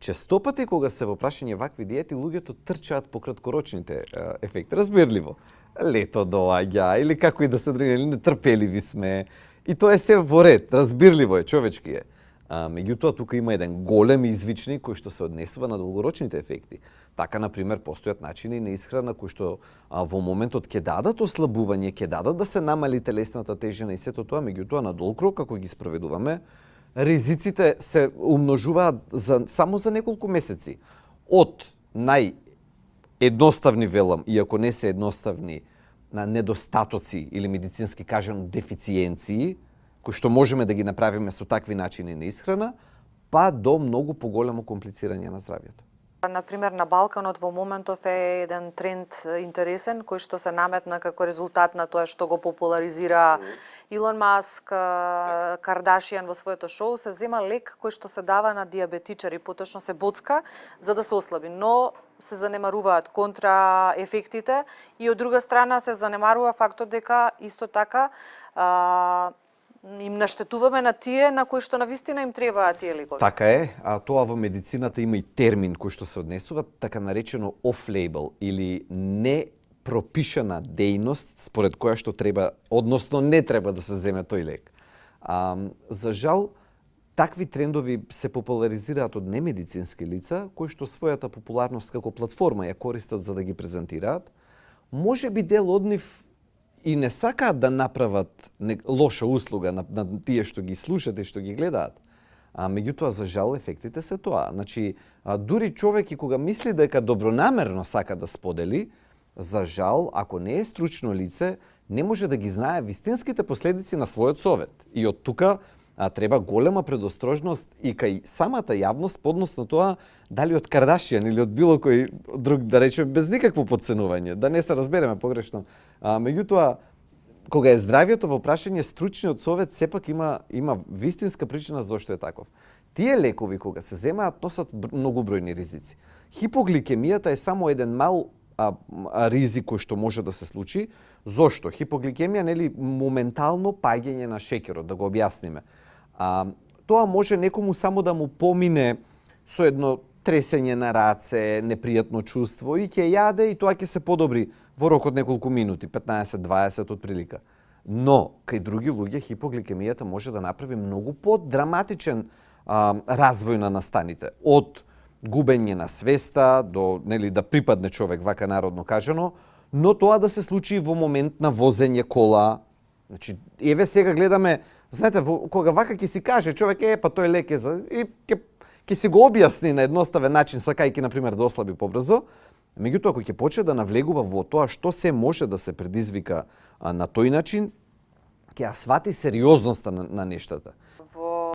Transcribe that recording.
Често пати кога се во прашање вакви диети, луѓето трчаат по краткорочните ефекти. Разбирливо. Лето доаѓа или како и да се други, или нетрпеливи сме. И тоа е се во ред, разбирливо е, човечки е. Меѓутоа, тука има еден голем извичник кој што се однесува на долгорочните ефекти. Така, например, постојат начини на исхрана кои што во моментот ќе дадат ослабување, ќе дадат да се намали телесната тежина и сето тоа, меѓутоа на долг рок, ако ги спроведуваме, ризиците се умножуваат само за неколку месеци. Од наједноставни, велам, иако не се едноставни, на недостатоци или медицински кажано дефициенции, кои што можеме да ги направиме со такви начини на исхрана, па до многу поголемо комплицирање на здравјето. Например, на Балканот во моментов е еден тренд интересен, кој што се наметна како резултат на тоа што го популаризира Илон Маск, Кардашијан во своето шоу, се зема лек кој што се дава на диабетичари, поточно се боцка за да се ослаби, но се занемаруваат контраефектите и од друга страна се занемарува фактот дека исто така им наштетуваме на тие на кои што навистина им требаат тие лекови. Така е, а тоа во медицината има и термин кој што се однесува, така наречено off-label или не пропишана дејност според која што треба, односно не треба да се земе тој лек. За жал, такви трендови се популаризираат од немедицински лица кои што својата популарност како платформа ја користат за да ги презентираат. Може би дел од нив и не сакаат да направат лоша услуга на тие што ги слушат и што ги гледаат. Меѓутоа, за жал, ефектите се тоа. Значи, дури човек и кога мисли дека добронамерно сака да сподели, за жал, ако не е стручно лице, не може да ги знае вистинските последици на својот совет. И од тука треба голема предострожност и кај самата јавност по однос на тоа дали од Кардашијан или од било кој друг, да речеме, без никакво подценување, да не се разбереме погрешно. Меѓутоа, кога е здравјето во прашање, стручниот совет сепак има вистинска причина зошто е таков. Тие лекови кога се земаат носат многобројни ризици. Хипогликемијата е само еден мал ризик кој што може да се случи. Зошто? Хипогликемија, нели, моментално паѓање на шеќерот, да го објасниме. Тоа може некому само да му помине со едно тресење на раце, непријатно чувство и ќе јаде и тоа ќе се подобри во рок од неколку минути, 15-20 од прилика. Но, кај други луѓе, хипогликемијата може да направи многу подраматичен развој на настаните. Од губење на свеста до, нели, да припадне човек, вака народно кажано, но тоа да се случи во момент на возење кола. Значи, еве сега гледаме, знаете, кога вака ќе си каже човек, па тој лек е за... и ќе си го објасни на едноставен начин, сакајќи, например, да ослаби побрзо. Меѓутоа, ако ќе почне да навлегува во тоа што се може да се предизвика на тој начин, ќе ја свати сериозноста на нештата.